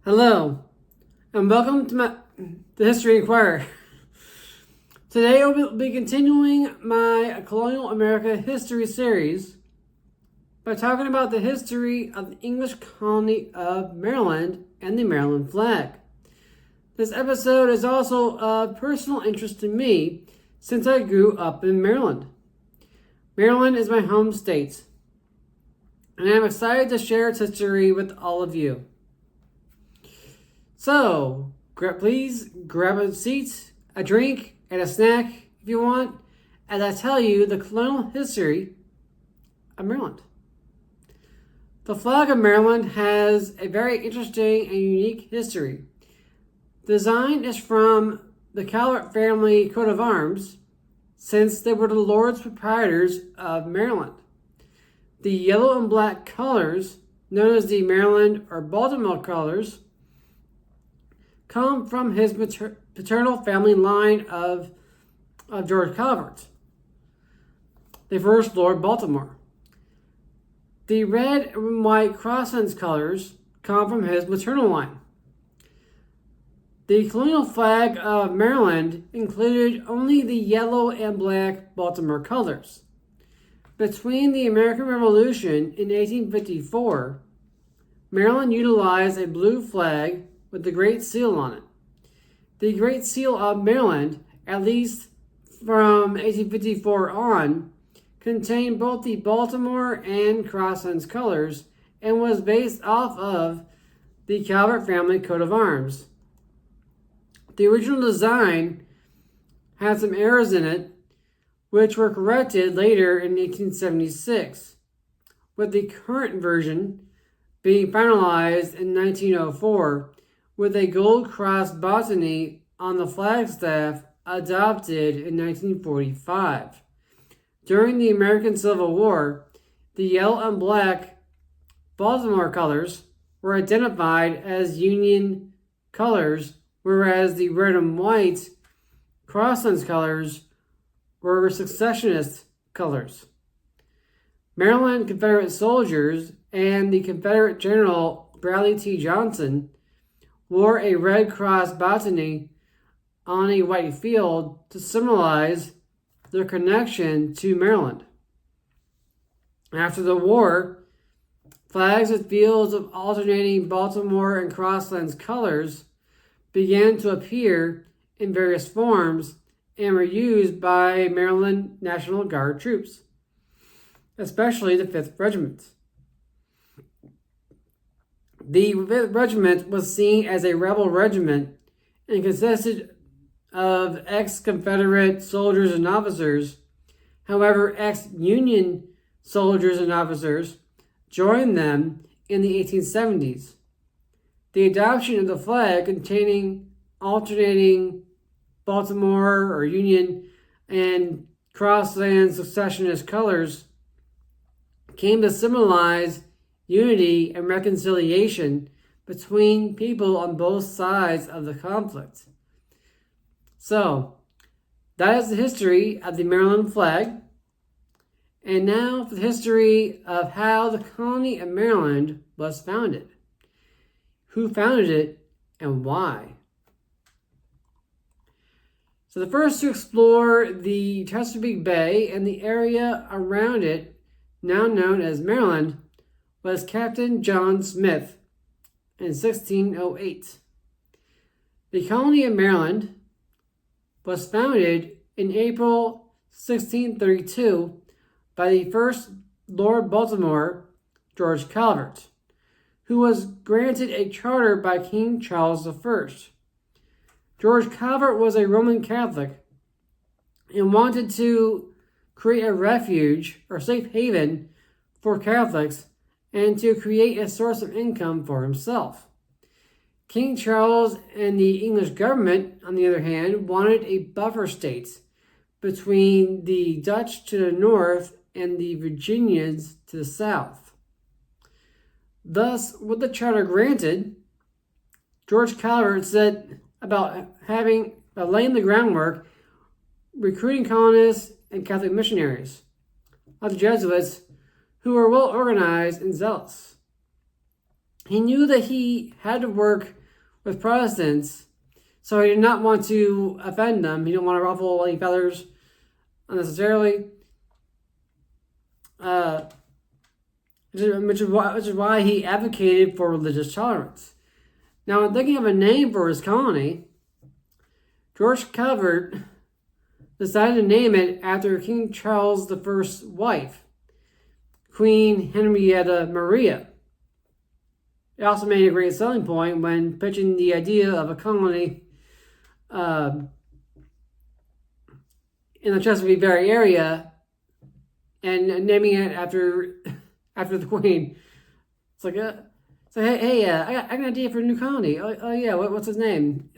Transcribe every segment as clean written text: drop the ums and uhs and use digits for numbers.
Hello, and welcome to the History Inquirer. Today I will be continuing my Colonial America history series by talking about the history of the English colony of Maryland and the Maryland flag. This episode is also of personal interest to me since I grew up in Maryland. Maryland is my home state, and I'm excited to share its history with all of you. So, please grab a seat, a drink, and a snack if you want, as I tell you the colonial history of Maryland. The flag of Maryland has a very interesting and unique history. The design is from the Calvert family coat of arms, since they were the lords proprietors of Maryland. The yellow and black colors, known as the Maryland or Baltimore colors, come from his paternal family line of George Calvert, the first Lord Baltimore. The red and white cross-ends colors come from his maternal line. The colonial flag of Maryland included only the yellow and black Baltimore colors. Between the American Revolution in 1854, Maryland utilized a blue flag with the Great Seal on it. The Great Seal of Maryland, at least from 1854 on, contained both the Baltimore and cross-ends colors and was based off of the Calvert family coat of arms. The original design had some errors in it, which were corrected later in 1876, with the current version being finalized in 1904 with a gold cross botany on the flagstaff adopted in 1945. During the American Civil War, the yellow and black Baltimore colors were identified as Union colors, whereas the red and white cross-ends colors were secessionist colors. Maryland Confederate soldiers and the Confederate General Bradley T. Johnson wore a red cross botany on a white field to symbolize their connection to Maryland. After the war, flags with fields of alternating Baltimore and cross-ends colors began to appear in various forms and were used by Maryland National Guard troops, especially the 5th Regiment. The 5th Regiment was seen as a rebel regiment and consisted of ex-Confederate soldiers and officers. However, ex-Union soldiers and officers joined them in the 1870s. The adoption of the flag containing alternating Baltimore or Union and cross-ends secessionist colors came to symbolize unity and reconciliation between people on both sides of the conflict. So, that is the history of the Maryland flag. And now for the history of how the colony of Maryland was founded. Who founded it and why? So the first to explore the Chesapeake Bay and the area around it, now known as Maryland, was Captain John Smith in 1608. The colony of Maryland was founded in April 1632 by the first Lord Baltimore, George Calvert, who was granted a charter by King Charles I. George Calvert was a Roman Catholic and wanted to create a refuge or safe haven for Catholics and to create a source of income for himself. King Charles and the English government, on the other hand, wanted a buffer state between the Dutch to the north and the Virginians to the south. Thus, with the charter granted, George Calvert set about laying the groundwork, recruiting colonists and Catholic missionaries, like the Jesuits, who were well organized and zealous. He knew that he had to work with Protestants, so he did not want to offend them. He didn't want to ruffle any feathers unnecessarily. Which is why he advocated for religious tolerance. Now, in thinking of a name for his colony, George Calvert decided to name it after King Charles I's wife, Queen Henrietta Maria. It also made a great selling point when pitching the idea of a colony in the Chesapeake Bay area and naming it after the Queen. It's like, hey, I got an idea for a new colony. Oh yeah, what's his name?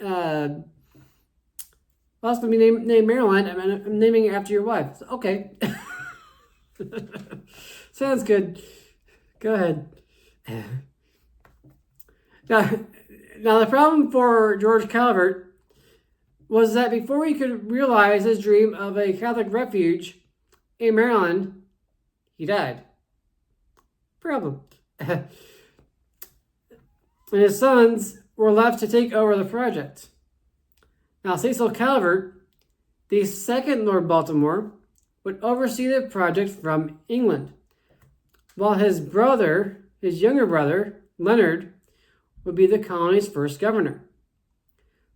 Well, it's going to be named Maryland. I'm naming it after your wife. Okay. Sounds good. Go ahead. Now, the problem for George Calvert was that before he could realize his dream of a Catholic refuge in Maryland, he died. Problem. And his sons were left to take over the project. Now, Cecil Calvert, the second Lord Baltimore, would oversee the project from England, while his younger brother, Leonard, would be the colony's first governor.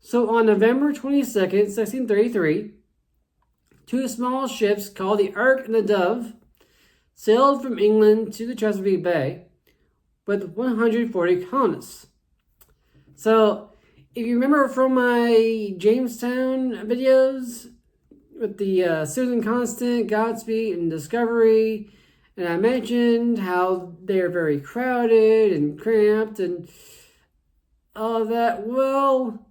So on November 22nd, 1633, two small ships called the Ark and the Dove sailed from England to the Chesapeake Bay with 140 colonists. So if you remember from my Jamestown videos with the Susan Constant, Godspeed, and Discovery, and I mentioned how they're very crowded and cramped and all of that. Well,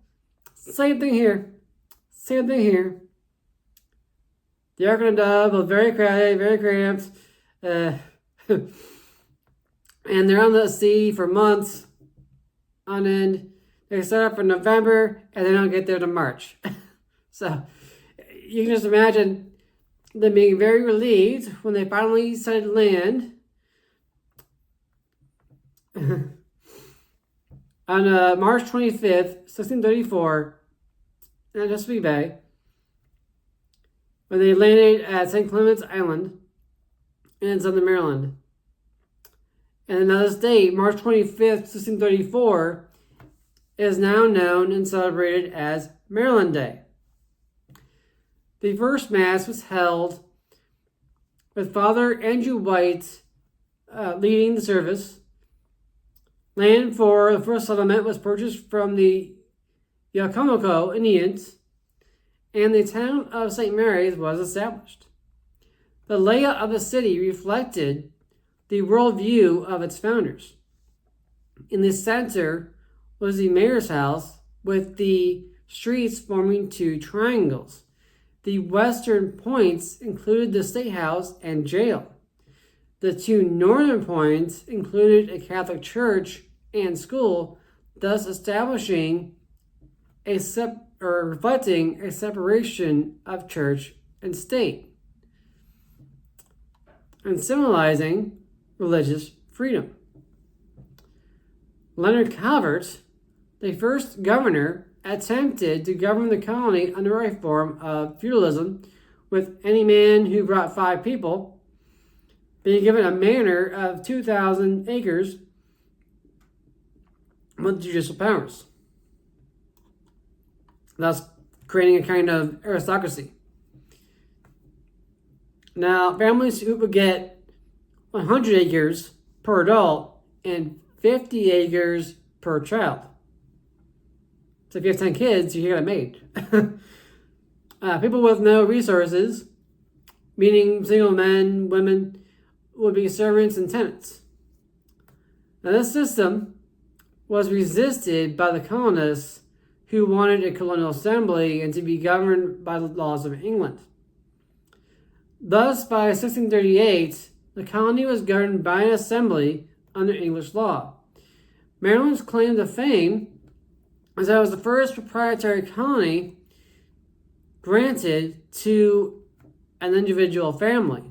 same thing here. The Ark and the Dove was very crowded, very cramped, and they're on the sea for months on end. They start up in November and they don't get there to March. So you can just imagine them being very relieved when they finally decided to land on March 25th, 1634, in Chesapeake Bay, when they landed at St. Clement's Island in southern Maryland. And another date, March 25th, 1634, is now known and celebrated as Maryland Day. The first Mass was held with Father Andrew White leading the service. Land for the first settlement was purchased from the Yacomico Indians, and the town of St. Mary's was established. The layout of the city reflected the worldview of its founders. In the center was the mayor's house, with the streets forming two triangles. The western points included the State House and jail. The two northern points included a Catholic church and school, thus establishing reflecting a separation of church and state, and symbolizing religious freedom. Leonard Calvert, the first governor, attempted to govern the colony under a form of feudalism, with any man who brought 5 people being given a manor of 2,000 acres with judicial powers, thus creating a kind of aristocracy. Now, families who would get 100 acres per adult and 50 acres per child. So if you have 10 kids, you got it made. People with no resources, meaning single men, women, would be servants and tenants. Now, this system was resisted by the colonists who wanted a colonial assembly and to be governed by the laws of England. Thus, by 1638, the colony was governed by an assembly under English law. Maryland's claim to fame is that it was the first proprietary colony granted to an individual family.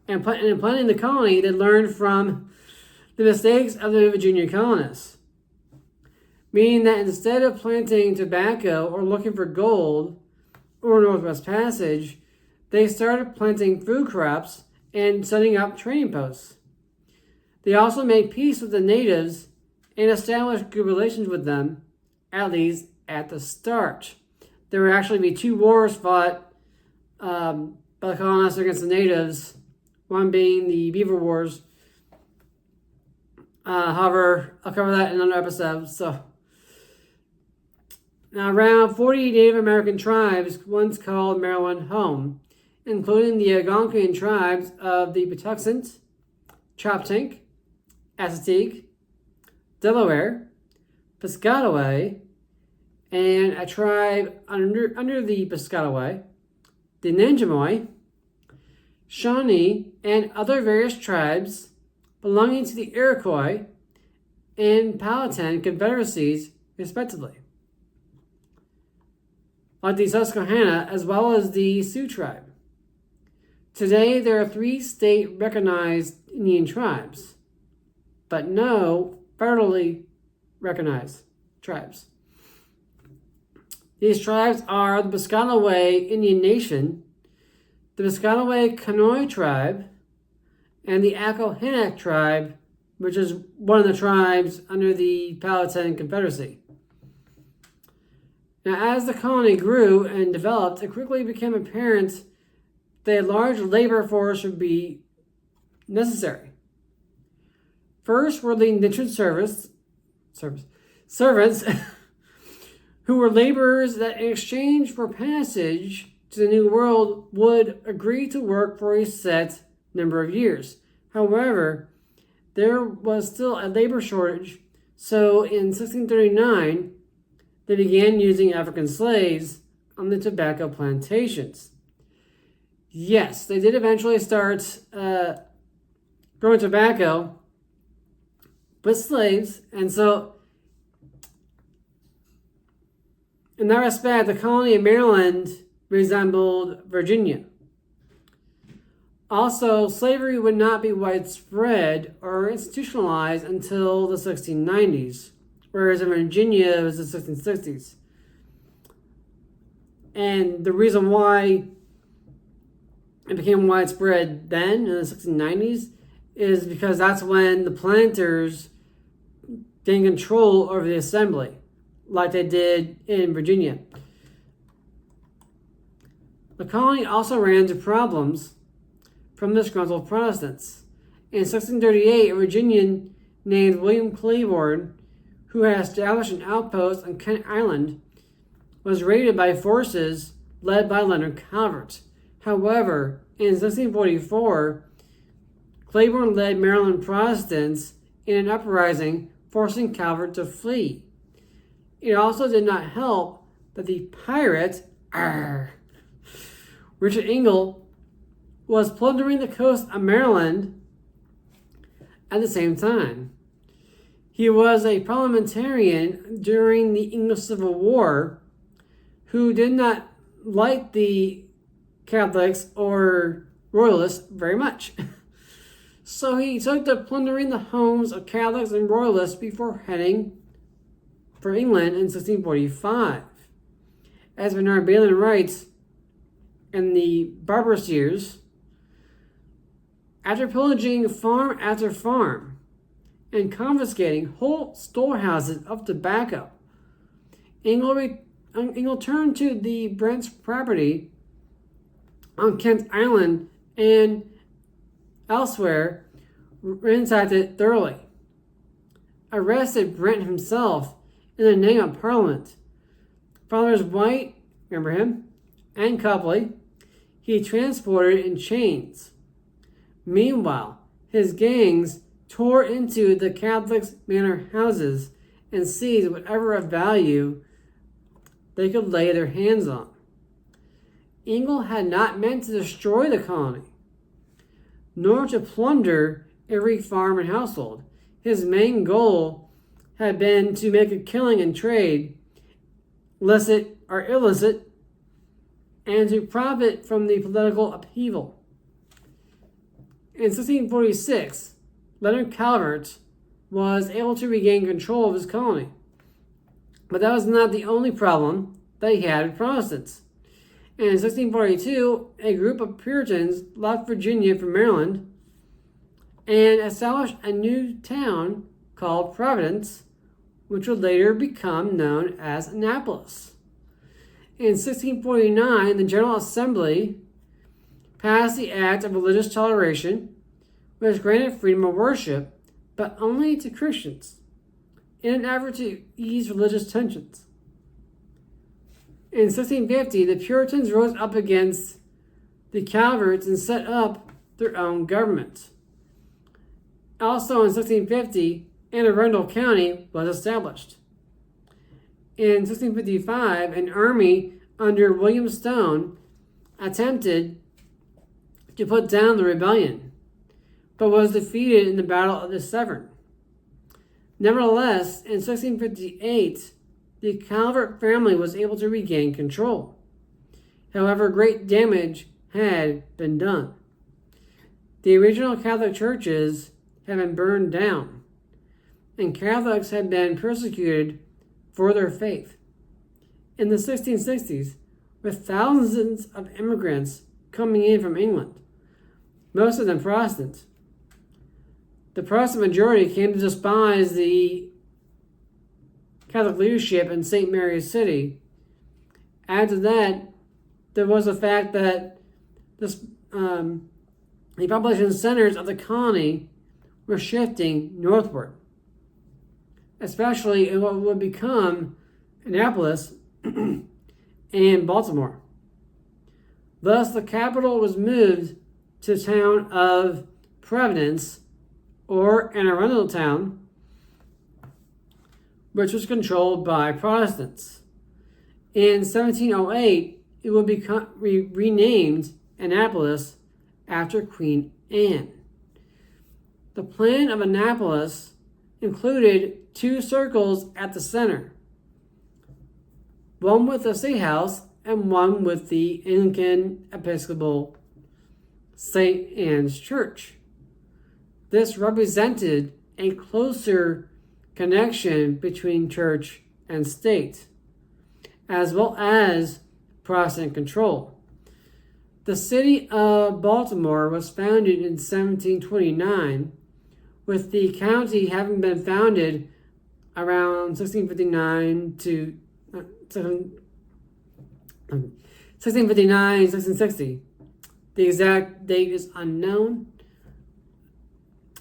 And in planning the colony, they learned from the mistakes of the Virginia colonists, meaning that instead of planting tobacco or looking for gold or Northwest Passage, they started planting food crops and setting up trading posts. They also made peace with the natives and established good relations with them, at least at the start. There would actually be 2 wars fought by the colonists against the natives, one being the Beaver Wars. However, I'll cover that in another episode. So, now around 40 Native American tribes once called Maryland home, including the Algonquian tribes of the Patuxent, Choptank, Assateague, Delaware, Piscataway, and a tribe under the Piscataway, the Nanjemoy, Shawnee, and other various tribes belonging to the Iroquois and Powhatan confederacies, respectively, like the Susquehanna as well as the Sioux tribe. Today, there are 3 state-recognized Indian tribes, but no federally recognized tribes. These tribes are the Piscataway Indian Nation, the Piscataway Conoy tribe, and the Accohannock tribe, which is one of the tribes under the Powhatan Confederacy. Now, as the colony grew and developed, it quickly became apparent that a large labor force would be necessary. First were the indentured servants, who were laborers that in exchange for passage to the New World would agree to work for a set number of years. However, there was still a labor shortage, so in 1639, they began using African slaves on the tobacco plantations. Yes, they did eventually start growing tobacco with slaves, and so in that respect, the colony of Maryland resembled Virginia. Also, slavery would not be widespread or institutionalized until the 1690s, whereas in Virginia it was the 1660s. And the reason why it became widespread then in the 1690s is because that's when the planters gained control over the assembly, like they did in Virginia. The colony also ran into problems from disgruntled Protestants. In 1638, a Virginian named William Claiborne, who had established an outpost on Kent Island, was raided by forces led by Leonard Calvert. However, in 1644, Claiborne led Maryland Protestants in an uprising, forcing Calvert to flee. It also did not help that the pirate, Richard Ingle, was plundering the coast of Maryland at the same time. He was a parliamentarian during the English Civil War who did not like the Catholics or Royalists very much. So he took to plundering the homes of Catholics and Royalists before heading for England in 1645. As Bernard Bailyn writes, in the Barbarous years, after pillaging farm after farm and confiscating whole storehouses of tobacco, Ingle turned to the Brent's property on Kent Island and elsewhere, ransacked it thoroughly, arrested Brent himself in the name of Parliament. Fathers White, remember him, and Copley, he transported in chains. Meanwhile, his gangs tore into the Catholics' manor houses and seized whatever of value they could lay their hands on. Ingle had not meant to destroy the colony, nor to plunder every farm and household. His main goal had been to make a killing in trade, licit or illicit, and to profit from the political upheaval. In 1646, Leonard Calvert was able to regain control of his colony. But that was not the only problem that he had with Protestants. In 1642, a group of Puritans left Virginia for Maryland and established a new town called Providence, which would later become known as Annapolis. In 1649, the General Assembly passed the Act of Religious Toleration, which granted freedom of worship, but only to Christians, in an effort to ease religious tensions. In 1650, the Puritans rose up against the Calverts and set up their own government. Also in 1650, Anne Arundel County was established. In 1655, an army under William Stone attempted to put down the rebellion, but was defeated in the Battle of the Severn. Nevertheless, in 1658, the Calvert family was able to regain control. However, great damage had been done. The original Catholic churches had been burned down, and Catholics had been persecuted for their faith. In the 1660s, with thousands of immigrants coming in from England, most of them Protestants, the Protestant majority came to despise the Catholic leadership in St. Mary's City. Add to that, there was the fact that the population centers of the colony were shifting northward, especially in what would become Annapolis and Baltimore. Thus, the capital was moved to the town of Providence, or Anne Arundel Town, which was controlled by Protestants. In 1708, it would become renamed Annapolis after Queen Anne. The plan of Annapolis included two circles at the center, one with the State House and one with the Anglican Episcopal St. Anne's Church. This represented a closer connection between church and state, as well as Protestant control. The city of Baltimore was founded in 1729, with the county having been founded around 1660. The exact date is unknown,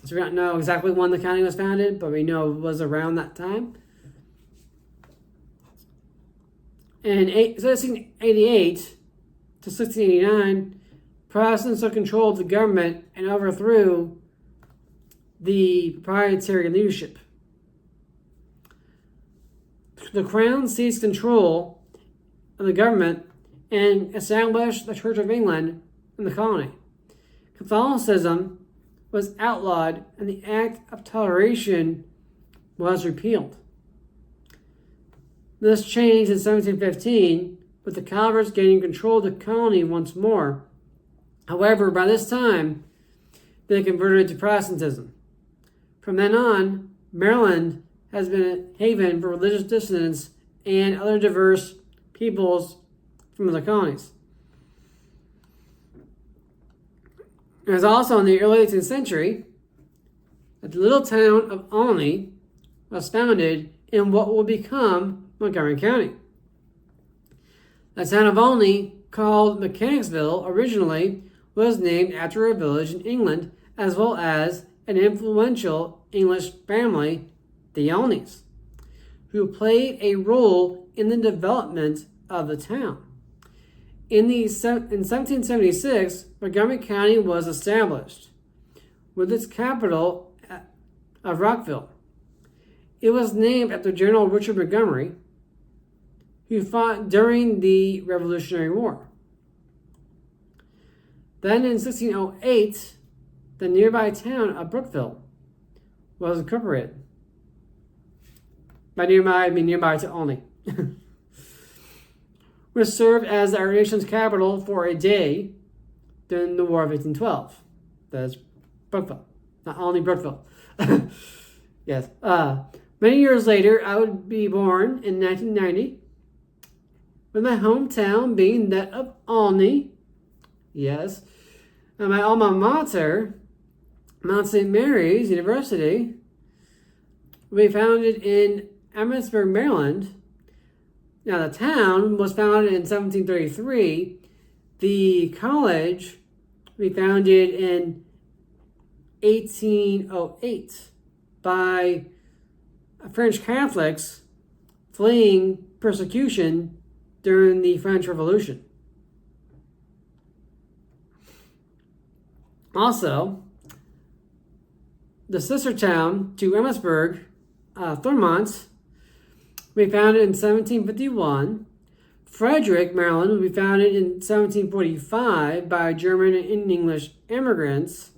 so we don't know exactly when the county was founded, but we know it was around that time. In 1688 to 1689, Protestants took control of the government and overthrew the proprietary leadership. The Crown seized control of the government and established the Church of England in the colony. Catholicism was outlawed and the Act of Toleration was repealed. This changed in 1715, with the Calverts gaining control of the colony once more. However, by this time, they converted to Protestantism. From then on, Maryland has been a haven for religious dissidents and other diverse peoples from the colonies. It was also in the early 18th century that the little town of Olney was founded in what will become Montgomery County. The town of Olney, called Mechanicsville originally, was named after a village in England, as well as an influential English family, the Olneys, who played a role in the development of the town. In 1776, Montgomery County was established, with its capital of Rockville. It was named after General Richard Montgomery, who fought during the Revolutionary War. Then in 1608, the nearby town of Brookville was incorporated. By nearby, I mean nearby to Olney. Which served as our nation's capital for a day during the War of 1812. That's Brookville, not Olney, Brookville. Yes. Many years later, I would be born in 1990, with my hometown being that of Olney. Yes. And my alma mater, Mount St. Mary's University, will be founded in Emmitsburg, Maryland. Now, the town was founded in 1733. The college will be founded in 1808 by French Catholics fleeing persecution during the French Revolution. Also, the sister town to Emmitsburg, Thormont, will be founded in 1751. Frederick, Maryland, will be founded in 1745 by German and English immigrants.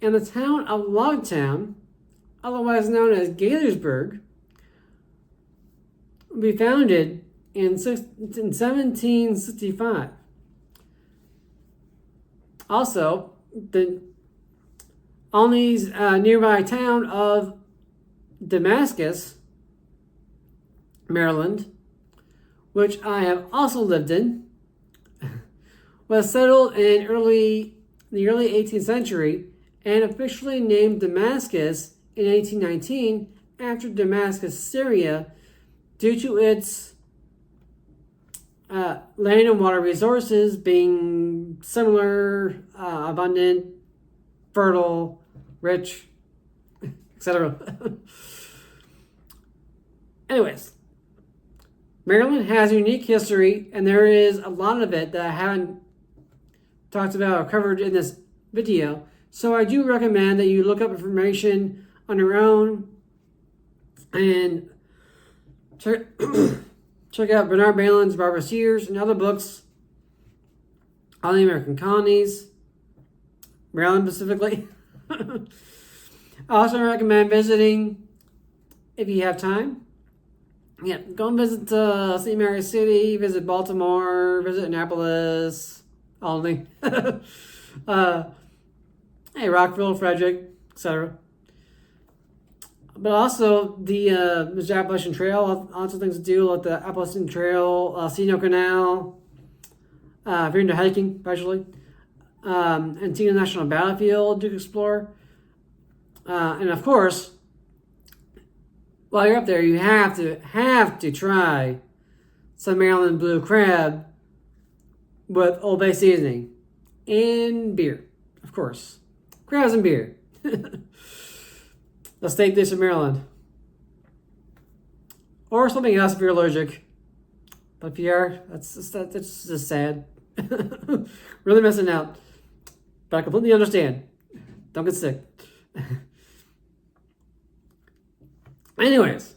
And the town of Logtown, otherwise known as Gaithersburg, will be founded in 1765. Also, the Olney's nearby town of Damascus, Maryland, which I have also lived in, was settled in the early 18th century and officially named Damascus in 1819 after Damascus, Syria, due to its land and water resources being similar, abundant, fertile, rich, etc. Anyways, Maryland has a unique history, and there is a lot of it that I haven't talked about or covered in this video. So I do recommend that you look up information on your own and check out Bernard Bailyn's Barbarous Years and other books on the American colonies, Maryland specifically. I also recommend visiting, if you have time, go and visit St. Mary's City, visit Baltimore, visit Annapolis, Olney, Rockville, Frederick, etc. But also the Appalachian Trail, lots of things to do, like the Appalachian Trail, Sino Canal, if you're into hiking, especially, and Tina National Battlefield to explore. And of course, while you're up there, you have to try some Maryland blue crab with Old Bay seasoning and beer, of course. Crabs and beer. The steak dish of Maryland. Or something else if you're allergic. But if you are, that's just sad. Really missing out. But I completely understand. Don't get sick. Anyways.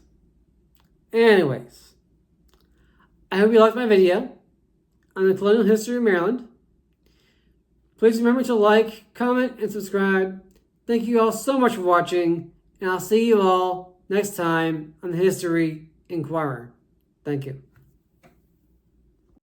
I hope you liked my video on the Colonial History of Maryland. Please remember to like, comment, and subscribe. Thank you all so much for watching, and I'll see you all next time on the History Inquirer. Thank you.